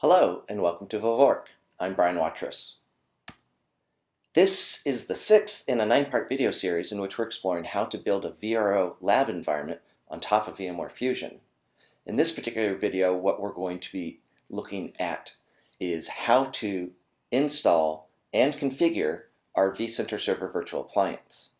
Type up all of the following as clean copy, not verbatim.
Hello and welcome to vVork. I'm Brian Watrous. This is the sixth in a 9-part video series in which we're exploring how to build a VRO lab environment on top of VMware Fusion. In this particular video, what we're going to be looking at is how to install and configure our vCenter Server virtual appliance.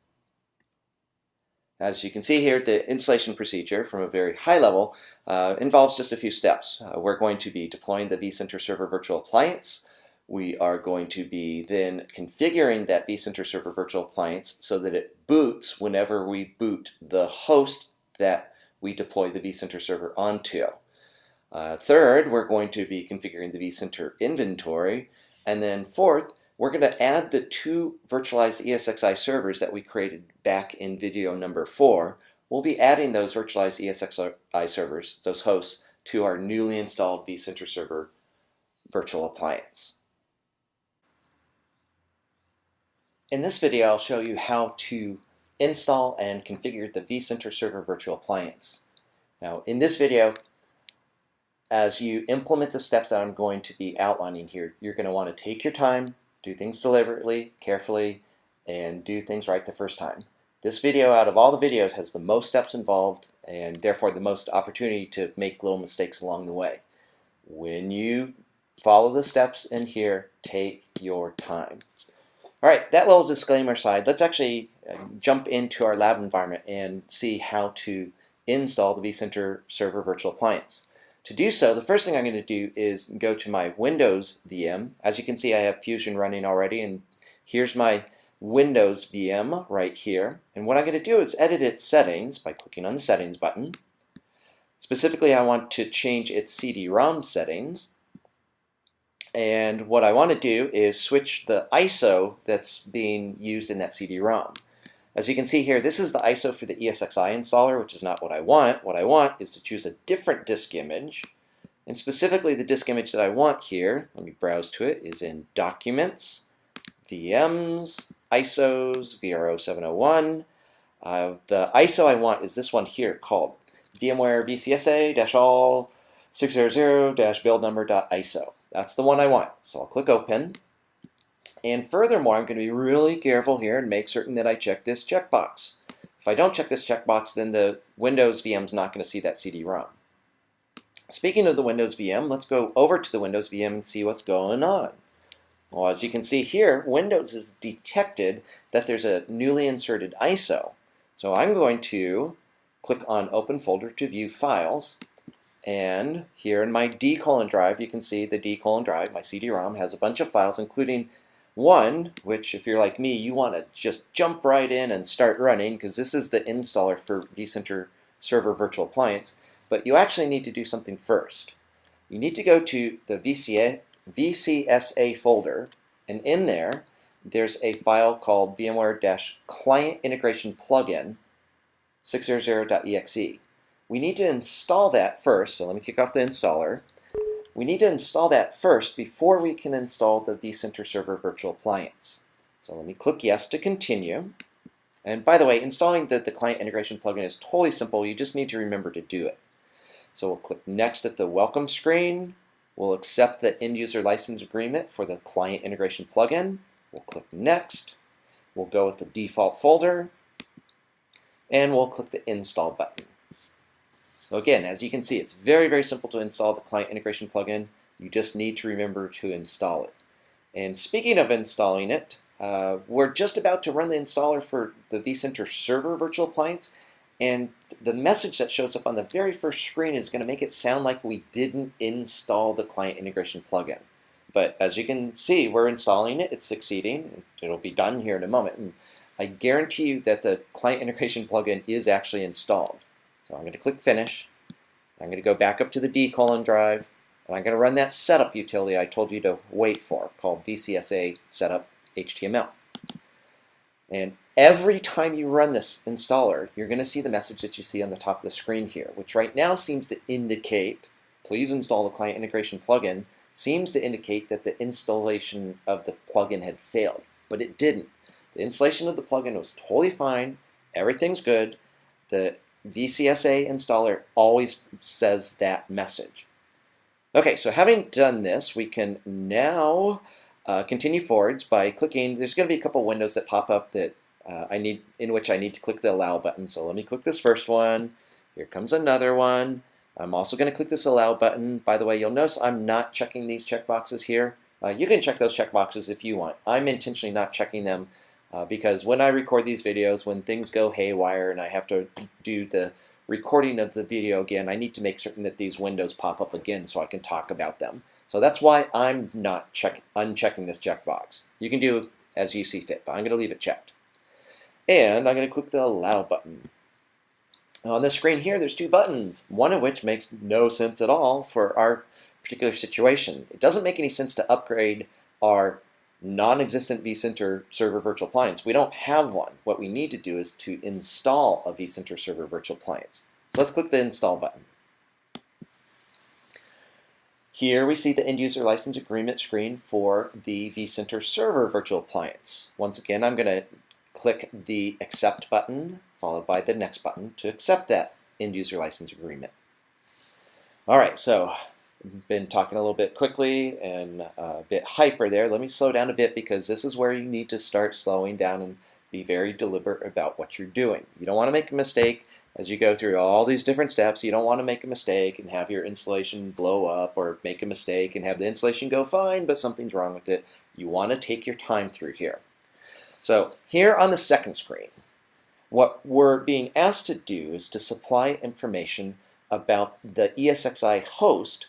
As you can see here, the installation procedure from a very high level involves just a few steps. We're going to be deploying the vCenter Server virtual appliance. We are going to be then configuring that vCenter Server virtual appliance so that it boots whenever we boot the host that we deploy the vCenter server onto. Third, we're going to be configuring the vCenter inventory. And then fourth, we're going to add the two virtualized ESXi servers that we created back in video number 4. We'll be adding those virtualized ESXi servers, those hosts, to our newly installed vCenter Server virtual appliance. In this video, I'll show you how to install and configure the vCenter Server virtual appliance. Now, in this video, as you implement the steps that I'm going to be outlining here, you're going to want to take your time, do things deliberately, carefully, and do things right the first time. This video, out of all the videos, has the most steps involved and therefore the most opportunity to make little mistakes along the way. When you follow the steps in here, take your time. All right, that little disclaimer aside, let's actually jump into our lab environment and see how to install the vCenter Server virtual appliance. To do so, the first thing I'm going to do is go to my Windows VM. As you can see, I have Fusion running already, and here's my Windows VM right here. And what I'm going to do is edit its settings by clicking on the Settings button. Specifically, I want to change its CD-ROM settings. And what I want to do is switch the ISO that's being used in that CD-ROM. As you can see here, this is the ISO for the ESXi installer, which is not what I want. What I want is to choose a different disk image. And specifically, the disk image that I want here, let me browse to it, is in Documents, VMs, ISOs, VRO 701. The ISO I want is this one here called VMware VCSA-all 600-build number.iso. That's the one I want. So I'll click Open. And furthermore, I'm going to be really careful here and make certain that I check this checkbox. If I don't check this checkbox, then the Windows VM is not going to see that CD-ROM. Speaking of the Windows VM, let's go over to the Windows VM and see what's going on. Well, as you can see here, Windows has detected that there's a newly inserted ISO. So I'm going to click on Open Folder to view files. And here in my D drive, you can see the D drive, my CD-ROM, has a bunch of files, including one, which if you're like me, you want to just jump right in and start running, because this is the installer for vCenter Server Virtual Appliance. But you actually need to do something first. You need to go to the VCSA folder, and in there, there's a file called VMware-Client Integration Plugin 600.exe. We need to install that first, so let me kick off the installer. We need to install that first before we can install the vCenter Server virtual appliance. So let me click Yes to continue. And by the way, installing the client integration plugin is totally simple. You just need to remember to do it. So we'll click Next at the welcome screen. We'll accept the end user license agreement for the client integration plugin. We'll click Next. We'll go with the default folder. And we'll click the Install button. So again, as you can see, it's very, very simple to install the client integration plugin. You just need to remember to install it. And speaking of installing it, we're just about to run the installer for the vCenter Server virtual appliance, and the message that shows up on the very first screen is going to make it sound like we didn't install the client integration plugin. But as you can see, we're installing it. It's succeeding. It'll be done here in a moment. And I guarantee you that the client integration plugin is actually installed. So I'm going to click Finish. I'm going to go back up to the D drive, and I'm going to run that setup utility I told you to wait for, called VCSA setup HTML. And every time you run this installer, you're going to see the message that you see on the top of the screen here, which right now seems to indicate, please install the client integration plugin, seems to indicate that the installation of the plugin had failed, but it didn't. The installation of the plugin was totally fine. Everything's good. The VCSA installer always says that message. Okay, so having done this, we can now continue forwards by clicking. There's going to be a couple windows that pop up that in which I need to click the Allow button. So let me click this first one. Here comes another one. I'm also going to click this Allow button. By the way, you'll notice I'm not checking these checkboxes here. You can check those checkboxes if you want. I'm intentionally not checking them because when I record these videos, when things go haywire and I have to do the recording of the video again, I need to make certain that these windows pop up again so I can talk about them. So that's why I'm not unchecking this checkbox. You can do as you see fit, but I'm going to leave it checked. And I'm going to click the Allow button. On the screen here, there's two buttons, one of which makes no sense at all for our particular situation. It doesn't make any sense to upgrade our non-existent vCenter server virtual appliance. We don't have one. What we need to do is to install a vCenter server virtual appliance. So let's click the Install button. Here we see the End User License Agreement screen for the vCenter server virtual appliance. Once again, I'm going to click the Accept button, followed by the Next button to accept that End User License Agreement. All right, so been talking a little bit quickly and a bit hyper there. Let me slow down a bit because this is where you need to start slowing down and be very deliberate about what you're doing. You don't want to make a mistake as you go through all these different steps. You don't want to make a mistake and have your installation blow up, or make a mistake and have the installation go fine but something's wrong with it. You want to take your time through here. So here on the second screen, what we're being asked to do is to supply information about the ESXi host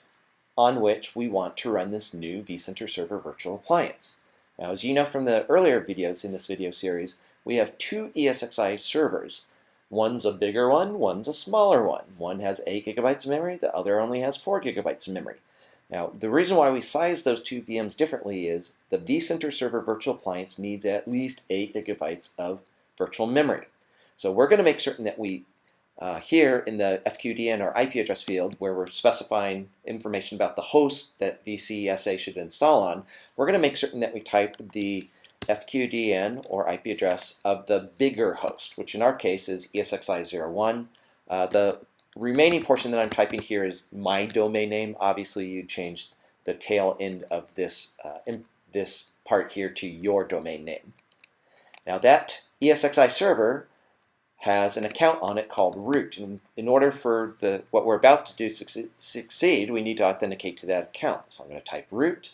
on which we want to run this new vCenter server virtual appliance. Now, as you know from the earlier videos in this video series, we have two ESXi servers. One's a bigger one, one's a smaller one. One has 8 gigabytes of memory, the other only has 4 gigabytes of memory. Now, the reason why we size those two VMs differently is the vCenter server virtual appliance needs at least 8 gigabytes of virtual memory. So we're going to make certain that we here in the FQDN or IP address field, where we're specifying information about the host that vCSA should install on, we're going to make certain that we type the FQDN or IP address of the bigger host, which in our case is ESXi01. The remaining portion that I'm typing here is my domain name. Obviously, you changed the tail end of this part here to your domain name. Now that ESXi server has an account on it called root. And in order for what we're about to do succeed, we need to authenticate to that account. So I'm going to type root,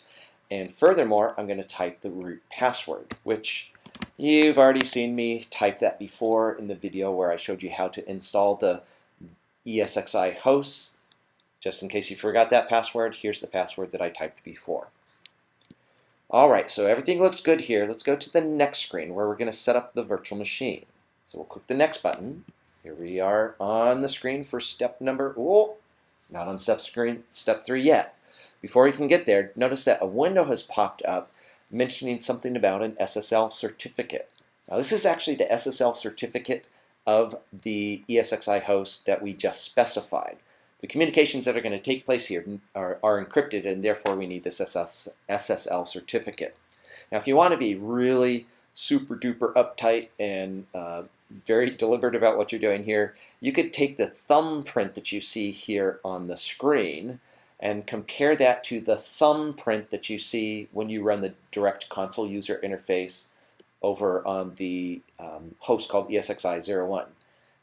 and furthermore, I'm going to type the root password, which you've already seen me type that before in the video where I showed you how to install the ESXi hosts. Just in case you forgot that password, here's the password that I typed before. All right, so everything looks good here. Let's go to the next screen where we're going to set up the virtual machine. So we'll click the Next button. Here we are on the screen for step number, not on step 3 yet. Before we can get there, notice that a window has popped up mentioning something about an SSL certificate. Now this is actually the SSL certificate of the ESXi host that we just specified. The communications that are going to take place here are encrypted, and therefore we need this SSL certificate. Now if you want to be really super duper uptight and very deliberate about what you're doing here, you could take the thumbprint that you see here on the screen and compare that to the thumbprint that you see when you run the direct console user interface over on the host called ESXi01.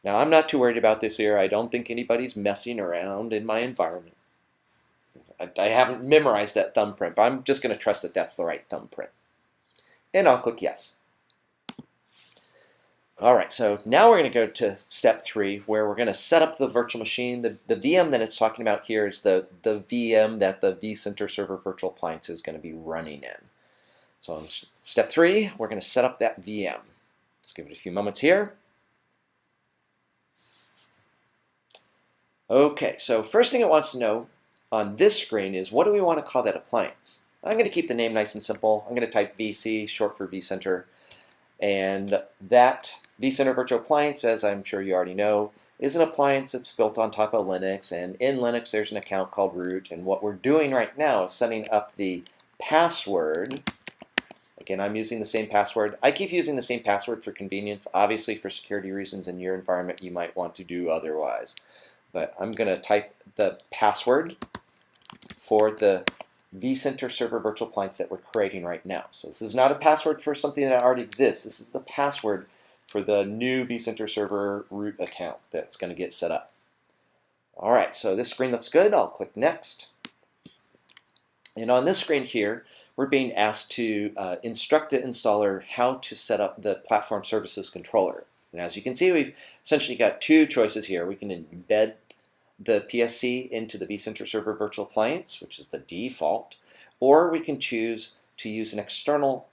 Now, I'm not too worried about this here. I don't think anybody's messing around in my environment. I haven't memorized that thumbprint, but I'm just going to trust that that's the right thumbprint. And I'll click Yes. All right, so now we're going to go to step 3, where we're going to set up the virtual machine. The VM that it's talking about here is the VM that the vCenter server virtual appliance is going to be running in. So in step 3, we're going to set up that VM. Let's give it a few moments here. Okay, so first thing it wants to know on this screen is, what do we want to call that appliance? I'm going to keep the name nice and simple. I'm going to type VC, short for vCenter. And that vCenter virtual appliance, as I'm sure you already know, is an appliance that's built on top of Linux. And in Linux, there's an account called root. And what we're doing right now is setting up the password. Again, I'm using the same password. I keep using the same password for convenience. Obviously, for security reasons in your environment, you might want to do otherwise. But I'm going to type the password for the vCenter server virtual appliance that we're creating right now. So this is not a password for something that already exists. This is the password for the new vCenter server root account that's going to get set up. All right, so this screen looks good. I'll click Next. And on this screen here, we're being asked to instruct the installer how to set up the platform services controller. And as you can see, we've essentially got two choices here. We can embed the PSC into the vCenter server virtual appliance, which is the default, or we can choose to use an external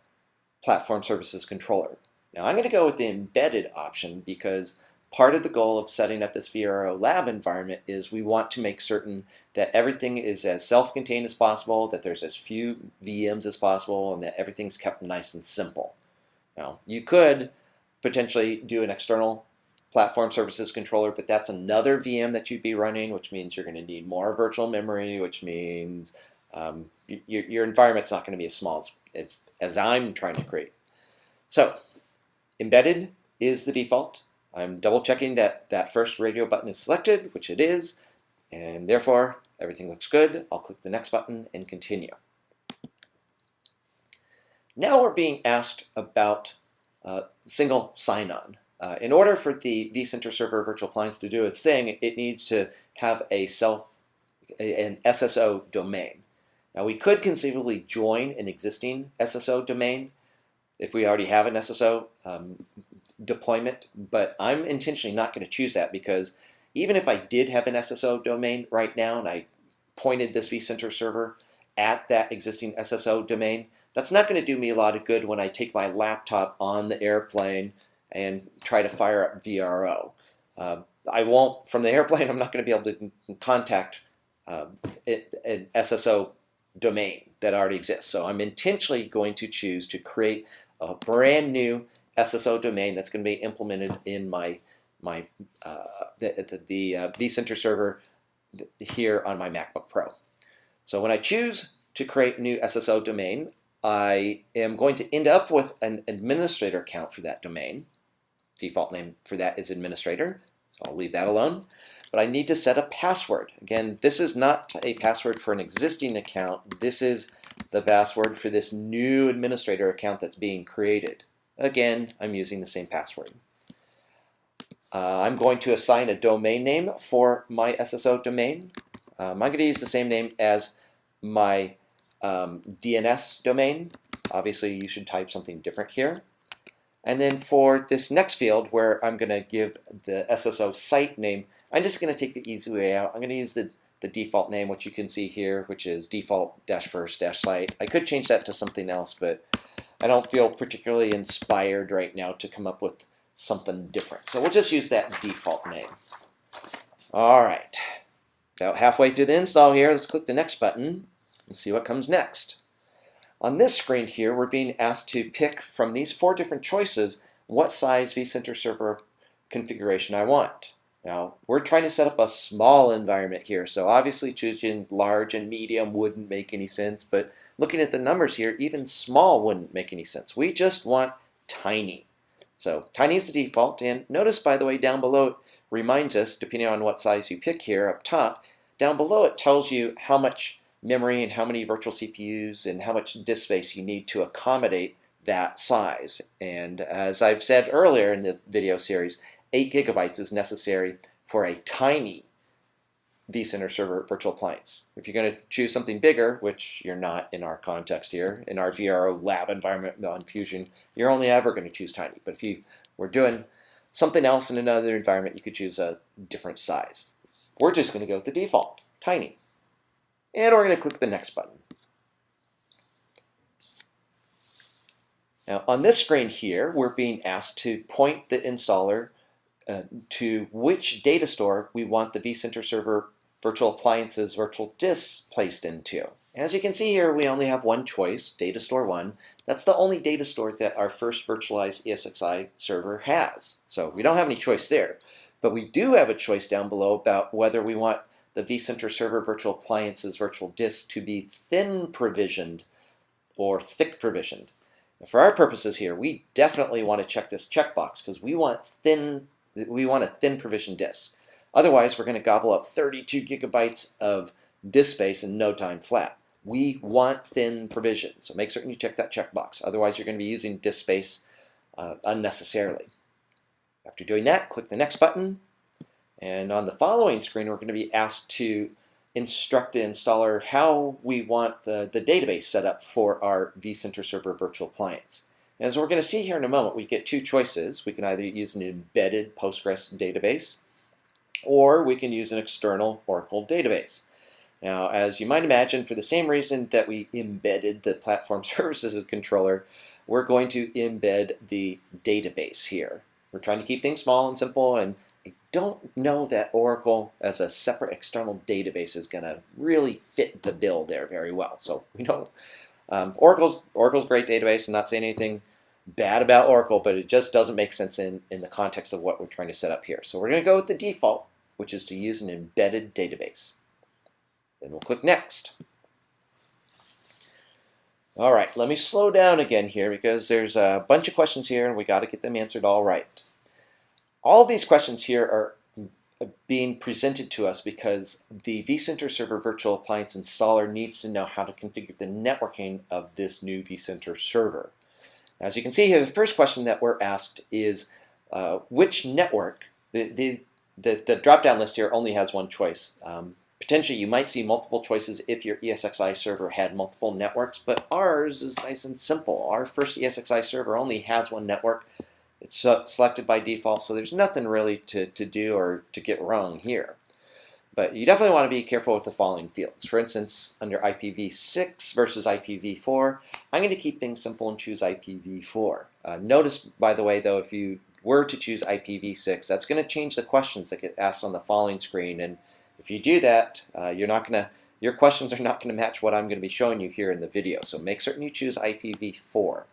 platform services controller. Now I'm going to go with the embedded option because part of the goal of setting up this VRO lab environment is we want to make certain that everything is as self-contained as possible, that there's as few VMs as possible, and that everything's kept nice and simple. Now, you could potentially do an external platform services controller, but that's another VM that you'd be running, which means you're going to need more virtual memory, which means your environment's not going to be as small as I'm trying to create. So, embedded is the default. I'm double checking that that first radio button is selected, which it is, and therefore everything looks good. I'll click the next button and continue. Now we're being asked about single sign-on. In order for the vCenter server virtual appliance to do its thing, it needs to have an SSO domain. Now we could conceivably join an existing SSO domain if we already have an SSO deployment, but I'm intentionally not going to choose that because even if I did have an SSO domain right now and I pointed this vCenter server at that existing SSO domain, that's not going to do me a lot of good when I take my laptop on the airplane and try to fire up VRO. I won't, from the airplane, I'm not going to be able to contact an SSO domain that already exists. So I'm intentionally going to choose to create a brand new SSO domain that's going to be implemented in the vCenter server here on my MacBook Pro. So when I choose to create a new SSO domain, I am going to end up with an administrator account for that domain. Default name for that is administrator, so I'll leave that alone. But I need to set a password. Again, this is not a password for an existing account. This is the password for this new administrator account that's being created. Again, I'm using the same password. I'm going to assign a domain name for my SSO domain. I'm going to use the same name as my DNS domain. Obviously, you should type something different here. And then for this next field where I'm going to give the SSO site name, I'm just going to take the easy way out. I'm going to use the default name, which you can see here, which is default-first-site. I could change that to something else, but I don't feel particularly inspired right now to come up with something different. So we'll just use that default name. All right. About halfway through the install here, let's click the next button and see what comes next. On this screen here, we're being asked to pick from these 4 different choices what size vCenter server configuration I want. Now, we're trying to set up a small environment here, so obviously choosing large and medium wouldn't make any sense, but looking at the numbers here, even small wouldn't make any sense. We just want tiny. So tiny is the default, and notice, by the way, down below it reminds us, depending on what size you pick here up top, down below it tells you how much memory and how many virtual CPUs and how much disk space you need to accommodate that size. And as I've said earlier in the video series, 8 gigabytes is necessary for a tiny vCenter server virtual appliance. If you're going to choose something bigger, which you're not in our context here, in our VRO lab environment on Fusion, you're only ever going to choose tiny. But if you were doing something else in another environment, you could choose a different size. We're just going to go with the default, tiny. And we're going to click the next button. Now on this screen here, we're being asked to point the installer to which data store we want the vCenter server virtual appliances virtual disks placed into. As you can see here, we only have one choice, data store 1. That's the only data store that our first virtualized ESXi server has. So we don't have any choice there. But we do have a choice down below about whether we want the vCenter server virtual appliances virtual disks to be thin provisioned or thick provisioned. Now for our purposes here, we definitely want to check this checkbox because we want a thin provisioned disk. Otherwise, we're going to gobble up 32 gigabytes of disk space and no time flat. We want thin provision, so make certain you check that checkbox. Otherwise, you're going to be using disk space unnecessarily. After doing that, click the next button, and on the following screen, we're going to be asked to instruct the installer how we want the database set up for our vCenter Server virtual clients. And as we're going to see here in a moment, we get two choices. We can either use an embedded Postgres database, or we can use an external Oracle database. Now, as you might imagine, for the same reason that we embedded the platform services controller, we're going to embed the database here. We're trying to keep things small and simple, and I don't know that Oracle as a separate external database is going to really fit the bill there very well. So we don't. Oracle's a great database. I'm not saying anything bad about Oracle, but it just doesn't make sense in the context of what we're trying to set up here. So we're going to go with the default, which is to use an embedded database. Then we'll click Next. All right, let me slow down again here because there's a bunch of questions here and we got to get them answered all right. All these questions here are being presented to us because the vCenter Server Virtual Appliance installer needs to know how to configure the networking of this new vCenter server. As you can see here, the first question that we're asked is which network. The drop-down list here only has one choice. Potentially, you might see multiple choices if your ESXi server had multiple networks, but ours is nice and simple. Our first ESXi server only has one network. It's selected by default, so there's nothing really to do or to get wrong here. But you definitely want to be careful with the following fields. For instance, under IPv6 versus IPv4, I'm going to keep things simple and choose IPv4. Notice, by the way, though, if you were to choose IPv6, that's going to change the questions that get asked on the following screen. And if you do that, your questions are not going to match what I'm going to be showing you here in the video. So make certain you choose IPv4.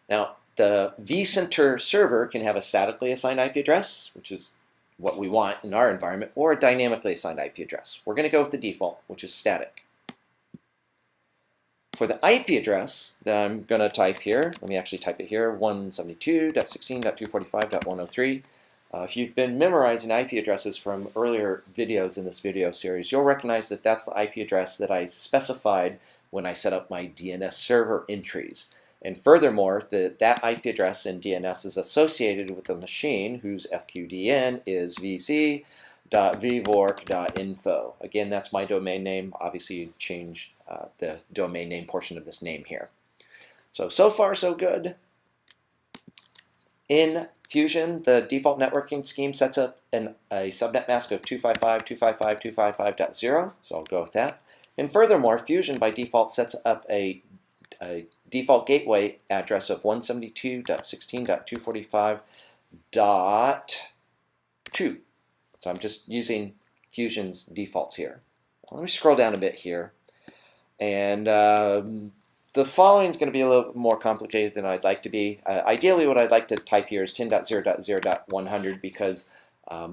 Now, the vCenter server can have a statically assigned IP address, which is what we want in our environment, or a dynamically assigned IP address. We're going to go with the default, which is static. For the IP address that I'm going to type here, let me actually type it here, 172.16.245.103. If you've been memorizing IP addresses from earlier videos in this video series, you'll recognize that that's the IP address that I specified when I set up my DNS server entries. And furthermore, that IP address in DNS is associated with a machine whose FQDN is vc.vvork.info. Again, that's my domain name. Obviously, you change the domain name portion of this name here. So far, so good. In Fusion, the default networking scheme sets up a subnet mask of 255.255.255.0, so I'll go with that. And furthermore, Fusion by default sets up a default gateway address of 172.16.245.2. So I'm just using Fusion's defaults here. Let me scroll down a bit here. And the following is going to be a little more complicated than I'd like to be. Ideally, what I'd like to type here is 10.0.0.100 because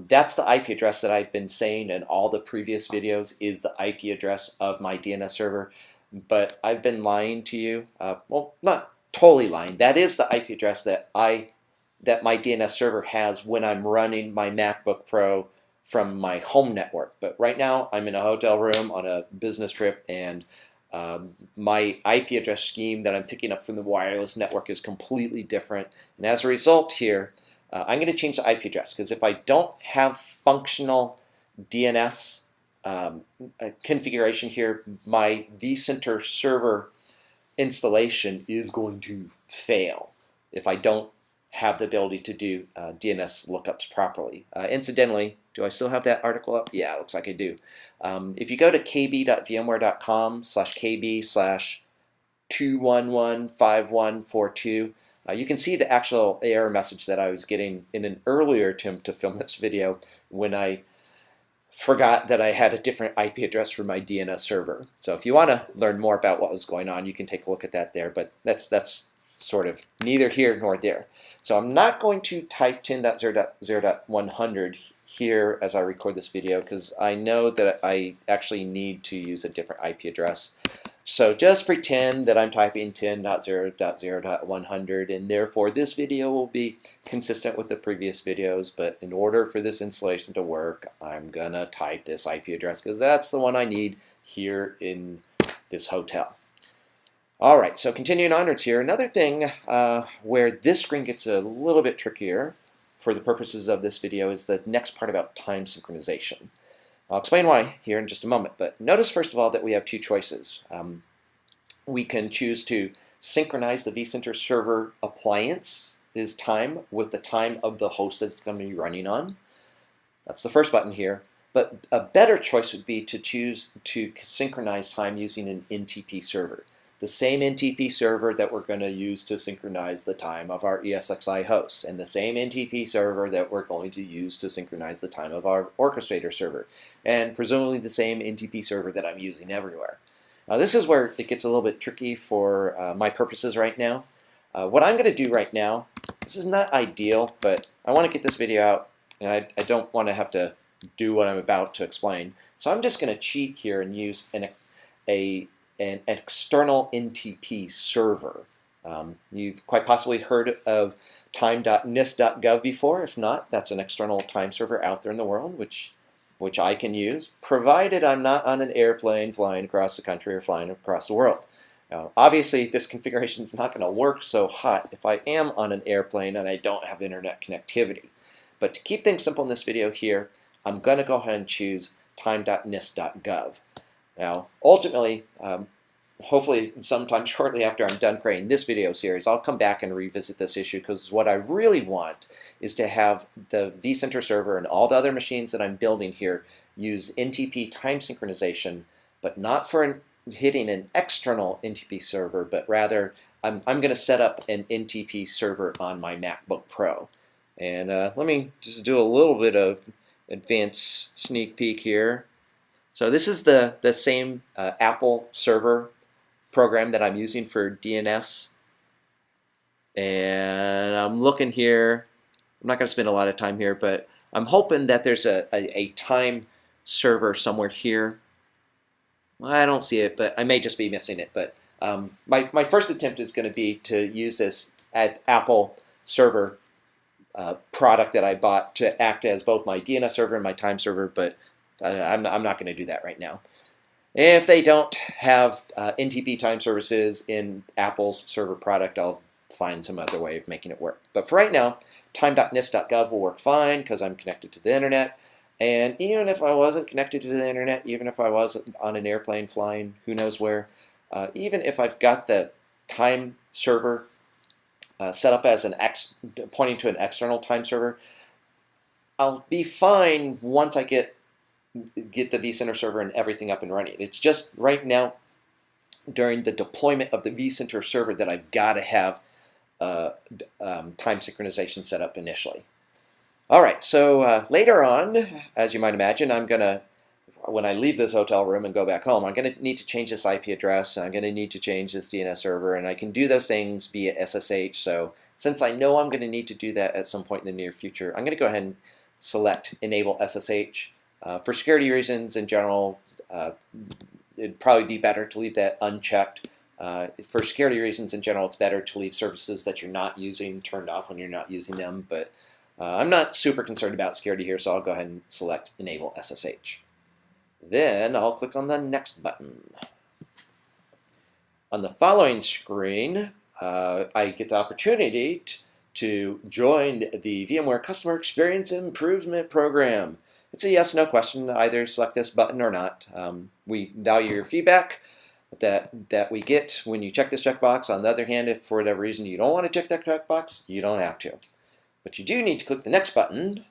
that's the IP address that I've been saying in all the previous videos is the IP address of my DNS server. But I've been lying to you. Well, not totally lying. That is the IP address that my DNS server has when I'm running my MacBook Pro from my home network. But right now, I'm in a hotel room on a business trip, and my IP address scheme that I'm picking up from the wireless network is completely different. And as a result here, I'm going to change the IP address because if I don't have functional DNS configuration here, my vCenter server installation is going to fail if I don't have the ability to do DNS lookups properly. Incidentally, do I still have that article up? Yeah, it looks like I do. If you go to kb.vmware.com/kb/2115142, you can see the actual error message that I was getting in an earlier attempt to film this video when I forgot that I had a different IP address for my DNS server. So if you want to learn more about what was going on, you can take a look at that there, but that's sort of neither here nor there. So I'm not going to type 10.0.0.100 here as I record this video because I know that I actually need to use a different IP address. So just pretend that I'm typing 10.0.0.100, and therefore this video will be consistent with the previous videos, but in order for this installation to work, I'm gonna type this IP address because that's the one I need here in this hotel. All right, so continuing onwards here, another thing where this screen gets a little bit trickier for the purposes of this video is the next part about time synchronization. I'll explain why here in just a moment, but notice first of all that we have two choices. We can choose to synchronize the vCenter server appliance's time with the time of the host that it's going to be running on. That's the first button here. But a better choice would be to choose to synchronize time using an NTP server. The same NTP server that we're going to use to synchronize the time of our ESXi hosts, and the same NTP server that we're going to use to synchronize the time of our Orchestrator server, and presumably the same NTP server that I'm using everywhere. Now this is where it gets a little bit tricky for my purposes right now. What I'm going to do right now, this is not ideal, but I want to get this video out, and I don't want to have to do what I'm about to explain. So I'm just going to cheat here and use an external NTP server. You've quite possibly heard of time.nist.gov before. If not, that's an external time server out there in the world, which I can use, provided I'm not on an airplane flying across the country or flying across the world. Now, obviously, this configuration is not going to work so hot if I am on an airplane and I don't have internet connectivity. But to keep things simple in this video here, I'm going to go ahead and choose time.nist.gov. Now, ultimately, hopefully sometime shortly after I'm done creating this video series, I'll come back and revisit this issue because what I really want is to have the vCenter server and all the other machines that I'm building here use NTP time synchronization, but not for hitting an external NTP server, but rather I'm going to set up an NTP server on my MacBook Pro. And let me just do a little bit of advanced sneak peek here. So this is the same Apple server program that I'm using for DNS. And I'm looking here. I'm not going to spend a lot of time here, but I'm hoping that there's a time server somewhere here. Well, I don't see it, but I may just be missing it. But my first attempt is going to be to use this Apple server product that I bought to act as both my DNS server and my time server, but I'm not going to do that right now. If they don't have NTP time services in Apple's server product, I'll find some other way of making it work. But for right now, time.nist.gov will work fine because I'm connected to the internet. And even if I wasn't connected to the internet, even if I was on an airplane flying who knows where, even if I've got the time server set up as pointing to an external time server, I'll be fine once I get the vCenter server and everything up and running. It's just right now during the deployment of the vCenter server that I've got to have time synchronization set up initially. All right, so later on, as you might imagine, I'm going to, when I leave this hotel room and go back home, I'm going to need to change this IP address, and I'm going to need to change this DNS server, and I can do those things via SSH. So since I know I'm going to need to do that at some point in the near future, I'm going to go ahead and select Enable SSH. For security reasons in general, it'd probably be better to leave that unchecked. For security reasons in general, it's better to leave services that you're not using turned off when you're not using them, but I'm not super concerned about security here, so I'll go ahead and select Enable SSH. Then I'll click on the Next button. On the following screen, I get the opportunity to join the VMware Customer Experience Improvement Program. It's a yes/no question. Either select this button or not. We value your feedback that we get when you check this checkbox. On the other hand, if for whatever reason you don't want to check that checkbox, you don't have to. But you do need to click the Next button,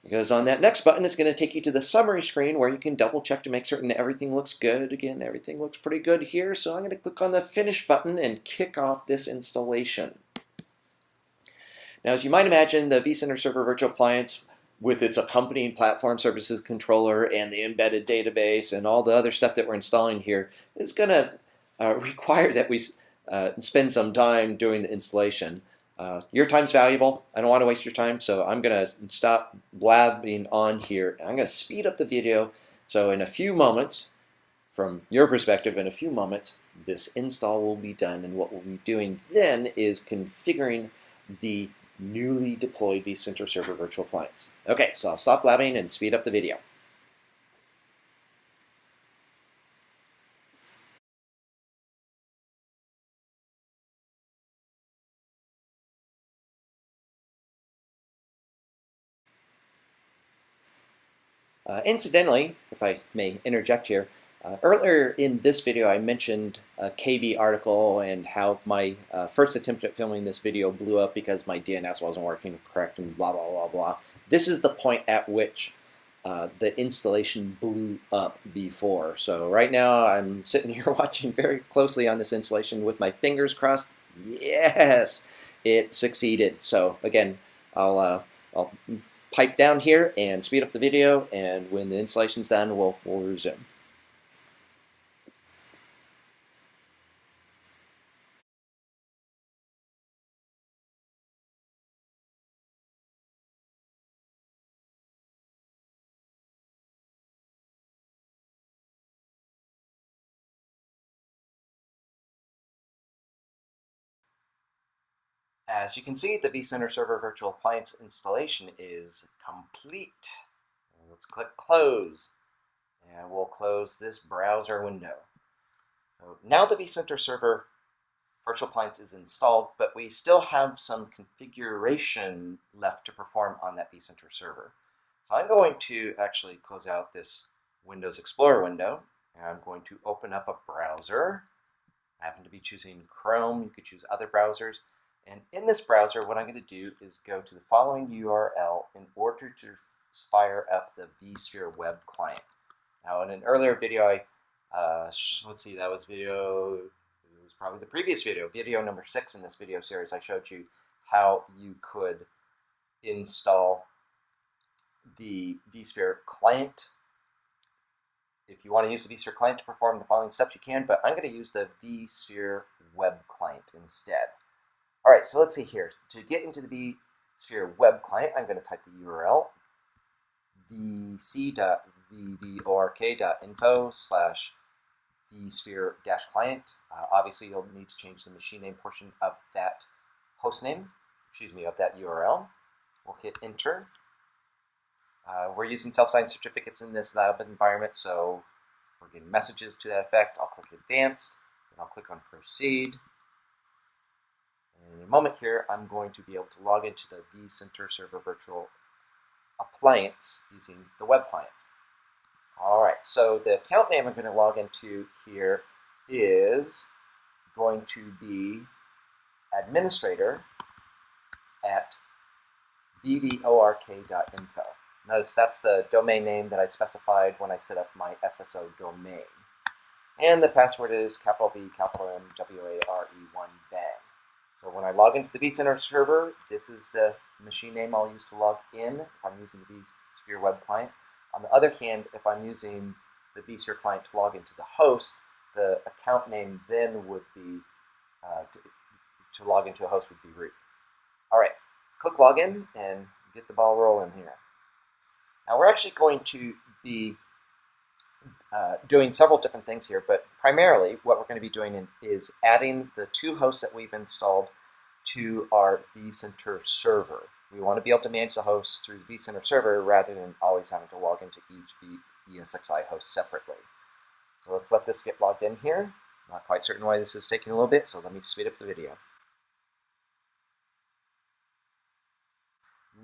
because on that Next button, it's going to take you to the summary screen where you can double check to make certain everything looks good. Again, everything looks pretty good here, so I'm going to click on the Finish button and kick off this installation. Now, as you might imagine, the vCenter Server Virtual Appliance, with its accompanying platform services controller and the embedded database and all the other stuff that we're installing here, is going to require that we spend some time doing the installation. Your time's valuable. I don't want to waste your time, so I'm going to stop blabbing on here. I'm going to speed up the video, so in a few moments, from your perspective, in a few moments, this install will be done, and what we'll be doing then is configuring the newly deployed vCenter Server virtual appliance. Okay, so I'll stop blabbing and speed up the video. Incidentally, if I may interject here, earlier in this video I mentioned a KB article and how my first attempt at filming this video blew up because my DNS wasn't working correct and blah blah blah blah. This is the point at which the installation blew up before. So right now I'm sitting here watching very closely on this installation with my fingers crossed. Yes, it succeeded. So again, I'll pipe down here and speed up the video, and when the installation's done, we'll resume. As you can see, the vCenter Server Virtual Appliance installation is complete. Let's click Close, and we'll close this browser window. So now the vCenter Server Virtual Appliance is installed, but we still have some configuration left to perform on that vCenter server. So I'm going to actually close out this Windows Explorer window, and I'm going to open up a browser. I happen to be choosing Chrome. You could choose other browsers. And in this browser, what I'm going to do is go to the following URL in order to fire up the vSphere web client. Now, in an earlier video, let's see, that was probably the previous video number 6 in this video series. I showed you how you could install the vSphere client. If you want to use the vSphere client to perform the following steps, you can, but I'm going to use the vSphere web client instead. All right, so let's see here. To get into the vSphere web client, I'm going to type the URL vc.vvork.info/vSphere-client. Obviously, you'll need to change the machine name portion of that host name, of that URL. We'll hit enter. We're using self-signed certificates in this lab environment, so we're getting messages to that effect. I'll click advanced, and I'll click on proceed. And in a moment here, I'm going to be able to log into the vCenter Server Virtual Appliance using the web client. All right, so the account name I'm going to log into here is going to be administrator at vvork.info. Notice that's the domain name that I specified when I set up my SSO domain. And the password is capital V, capital M, WARE1 bang. So when I log into the vCenter server, this is the machine name I'll use to log in if I'm using the vSphere web client. On the other hand, if I'm using the vSphere client to log into the host, the account name then would be, to log into a host would be root. All right, let's click login and get the ball rolling here. Now we're actually going to be doing several different things here, but primarily what we're going to be doing is adding the 2 hosts that we've installed to our vCenter server. We want to be able to manage the hosts through the vCenter server rather than always having to log into each ESXi host separately. So let's let this get logged in here. Not quite certain why this is taking a little bit, so let me speed up the video.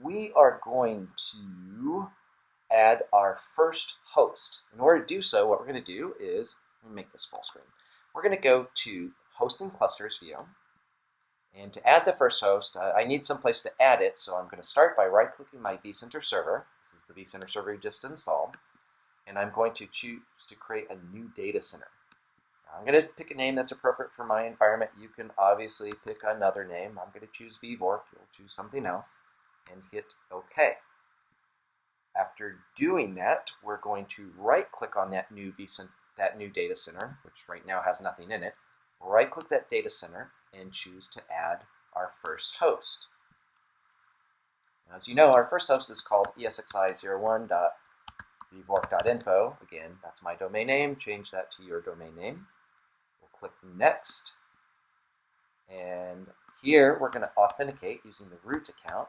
We are going to add our first host. In order to do so, what we're going to do is, let me make this full screen. We're going to go to Host and Clusters view, and to add the first host, I need some place to add it, so I'm going to start by right-clicking my vCenter server. This is the vCenter server we just installed, and I'm going to choose to create a new data center. Now, I'm going to pick a name that's appropriate for my environment. You can obviously pick another name. I'm going to choose vVork. You'll choose something else, and hit OK. After doing that, we're going to right-click on that new data center, which right now has nothing in it. Right-click that data center and choose to add our first host. As you know, our first host is called esxi01.vvork.info. Again, that's my domain name. Change that to your domain name. We'll click Next. And here we're going to authenticate using the root account.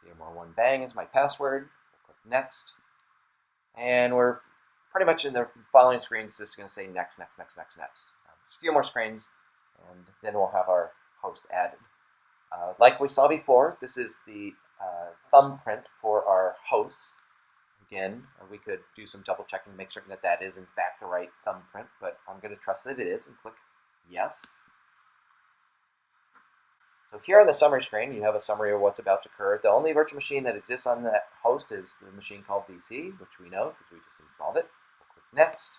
VMware1bang is my password. We'll click Next. And we're pretty much in the following screens, just going to say next, next, next, next, next. Just a few more screens, and then we'll have our host added. Like we saw before, this is the thumbprint for our hosts. Again, we could do some double checking to make certain that that is in fact the right thumbprint, but I'm going to trust that it is and click Yes. So here on the summary screen, you have a summary of what's about to occur. The only virtual machine that exists on that host is the machine called VC, which we know because we just installed it. We'll click Next.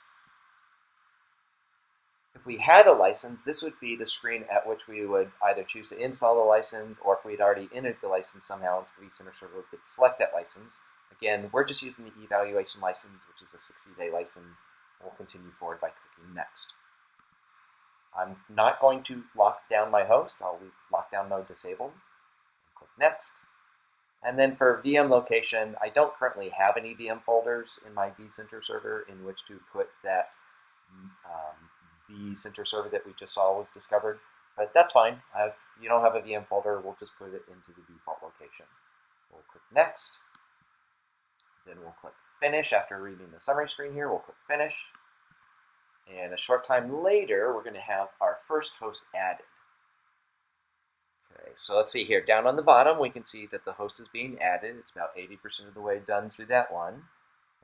If we had a license, this would be the screen at which we would either choose to install the license, or if we'd already entered the license somehow into the vCenter server, we could select that license. Again, we're just using the evaluation license, which is a 60-day license. We'll continue forward by clicking Next. I'm not going to lock down my host. I'll leave lockdown mode disabled. Click Next. And then for VM location, I don't currently have any VM folders in my vCenter server in which to put that vCenter server that we just saw was discovered. But that's fine. If you don't have a VM folder, we'll just put it into the default location. We'll click Next. Then we'll click Finish. After reading the summary screen here, we'll click Finish. And a short time later, we're going to have our first host added. Okay, so let's see here. Down on the bottom, we can see that the host is being added. It's about 80% of the way done through that one.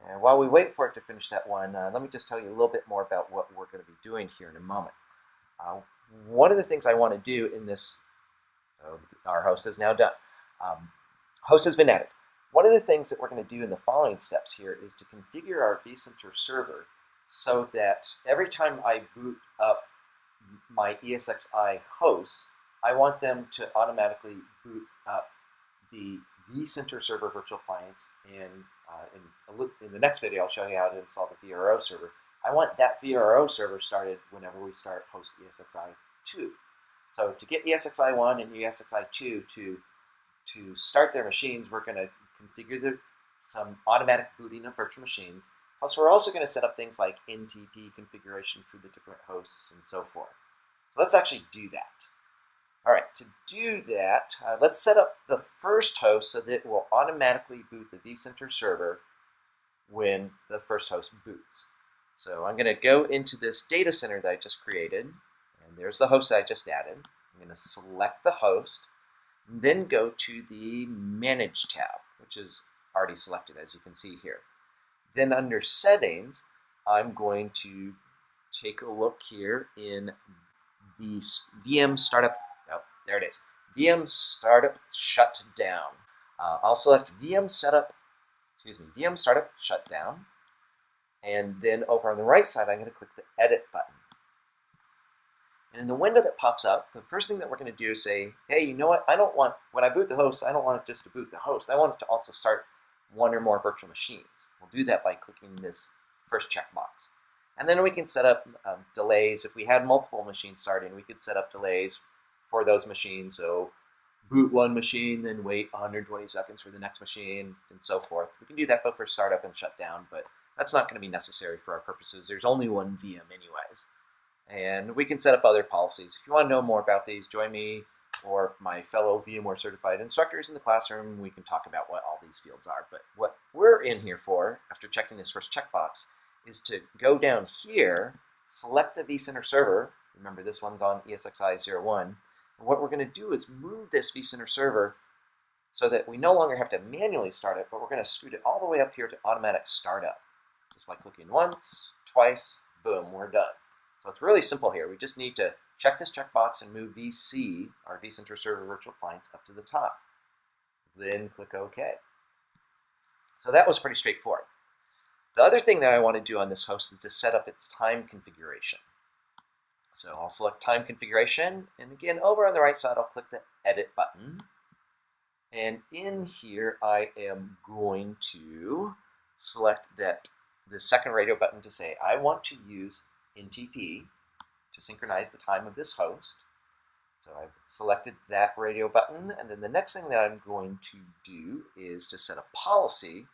And while we wait for it to finish that one, let me just tell you a little bit more about what we're going to be doing here in a moment. One of the things I want to do in this, our host is now done. Host has been added. One of the things that we're going to do in the following steps here is to configure our vCenter server so that every time I boot up my ESXi hosts, I want them to automatically boot up the vCenter server virtual appliance. And in the next video, I'll show you how to install the VRO server. I want that VRO server started whenever we start host ESXi2. So to get ESXi1 and ESXi2 to start their machines, we're going to configure some automatic booting of virtual machines. Plus, we're also going to set up things like NTP configuration for the different hosts and so forth. So let's actually do that. All right, to do that, let's set up the first host so that it will automatically boot the vCenter server when the first host boots. So I'm going to go into this data center that I just created, and there's the host that I just added. I'm going to select the host, and then go to the Manage tab, which is already selected, as you can see here. Then under Settings, I'm going to take a look here in the VM Startup. Oh, there it is. VM Startup Shutdown. I'll select VM Startup Shutdown. And then over on the right side, I'm going to click the Edit button. And in the window that pops up, the first thing that we're going to do is say, hey, you know what? I don't want, when I boot the host, I don't want it just to boot the host. I want it to also start one or more virtual machines. We'll do that by clicking this first checkbox. And then we can set up delays. If we had multiple machines starting, we could set up delays for those machines. So boot one machine, then wait 120 seconds for the next machine, and so forth. We can do that both for startup and shutdown, but that's not going to be necessary for our purposes. There's only one VM anyways. And we can set up other policies. If you want to know more about these, join me or my fellow VMware certified instructors in the classroom. We can talk about what all these fields are. But what we're in here for, after checking this first checkbox, is to go down here, select the vCenter server. Remember, this one's on ESXi01. And what we're going to do is move this vCenter server so that we no longer have to manually start it, but we're going to scoot it all the way up here to automatic startup. Just by clicking once, twice, boom, we're done. So it's really simple here. We just need to check this checkbox and move VC, our vCenter server virtual appliance, up to the top. Then click OK. So that was pretty straightforward. The other thing that I want to do on this host is to set up its time configuration. So I'll select time configuration, and again, over on the right side, I'll click the Edit button. And in here, I am going to select the second radio button to say, I want to use NTP to synchronize the time of this host. So I've selected that radio button, and then the next thing that I'm going to do is to set a policy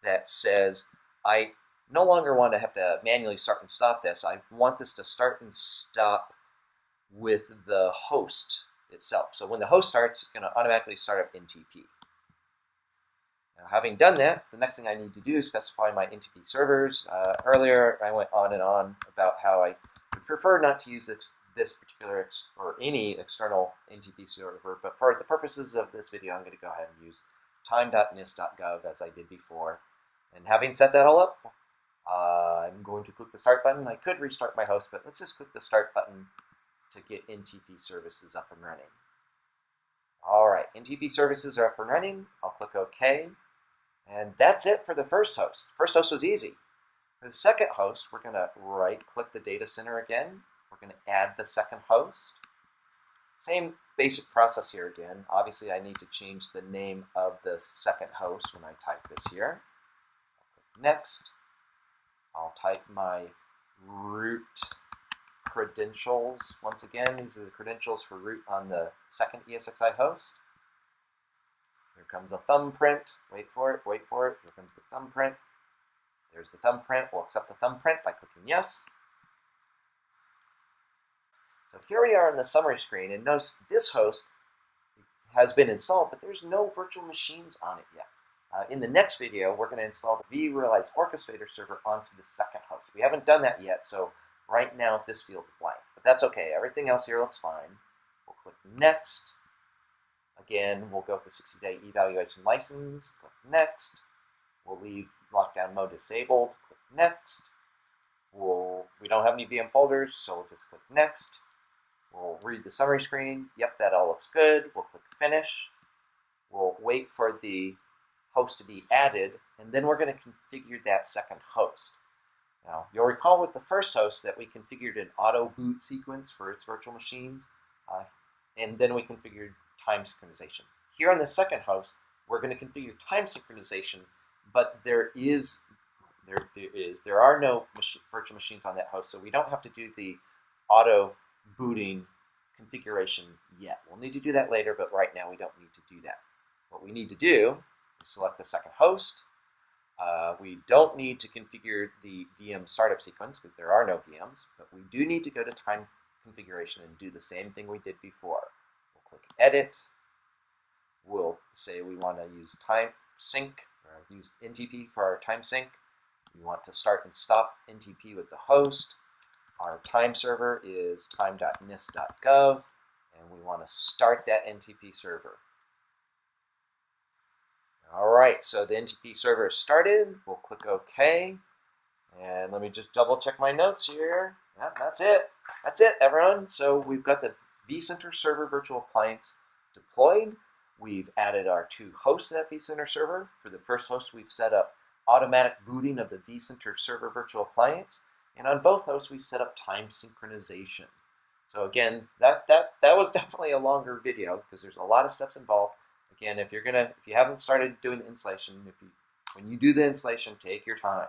that says I no longer want to have to manually start and stop this. I want this to start and stop with the host itself. So when the host starts, it's going to automatically start up NTP. Now, having done that, the next thing I need to do is specify my NTP servers. Earlier, I went on and on about how I would prefer not to use this particular or any external NTP server, but for the purposes of this video, I'm going to go ahead and use time.nist.gov as I did before. And having set that all up, I'm going to click the Start button. I could restart my host, but let's just click the Start button to get NTP services up and running. All right, NTP services are up and running. I'll click OK. And that's it for the first host. First host was easy. For the second host, we're going to right-click the data center again. We're going to add the second host. Same basic process here again. Obviously, I need to change the name of the second host when I type this here. I'll click Next. I'll type my root credentials. Once again, these are the credentials for root on the second ESXi host. Here comes a thumbprint. Wait for it, wait for it. Here comes the thumbprint. There's the thumbprint. We'll accept the thumbprint by clicking yes. So here we are on the summary screen, and notice this host has been installed, but there's no virtual machines on it yet. In the next video, we're going to install the vRealize Orchestrator server onto the second host. We haven't done that yet, so right now this field's blank, but that's okay. Everything else here looks fine. We'll click Next. Again, we'll go with the 60-day evaluation license. Click Next. We'll leave lockdown mode disabled. Click Next. We don't have any VM folders, so we'll just click Next. We'll read the summary screen. Yep, that all looks good. We'll click Finish. We'll wait for the host to be added, and then we're going to configure that second host. Now, you'll recall with the first host that we configured an auto boot sequence for its virtual machines, and then we configured time synchronization. Here on the second host, we're going to configure time synchronization, but there are no virtual machines on that host, so we don't have to do the auto booting configuration yet. We'll need to do that later, but right now we don't need to do that. What we need to do is select the second host. We don't need to configure the VM startup sequence because there are no VMs, but we do need to go to time configuration and do the same thing we did before. We'll click Edit. We'll say we want to use time sync, or use NTP for our time sync. We want to start and stop NTP with the host. Our time server is time.nist.gov, and we want to start that NTP server. All right, so the NTP server is started. We'll click OK. And let me just double check my notes here. Yeah, that's it. That's it, everyone. So we've got the vCenter server virtual appliance deployed. We've added our two hosts to that vCenter server. For the first host, we've set up automatic booting of the vCenter server virtual appliance. And on both hosts, we set up time synchronization. So again, that was definitely a longer video because there's a lot of steps involved. Again, if you haven't started doing the installation, when you do the installation, take your time.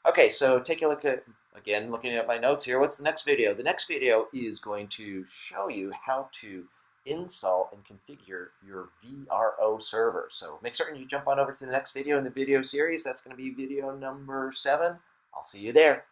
Okay, so take a look at, again, looking at my notes here, what's the next video? The next video is going to show you how to install and configure your VRO server. So make certain you jump on over to the next video in the video series. That's going to be video number 7. I'll see you there.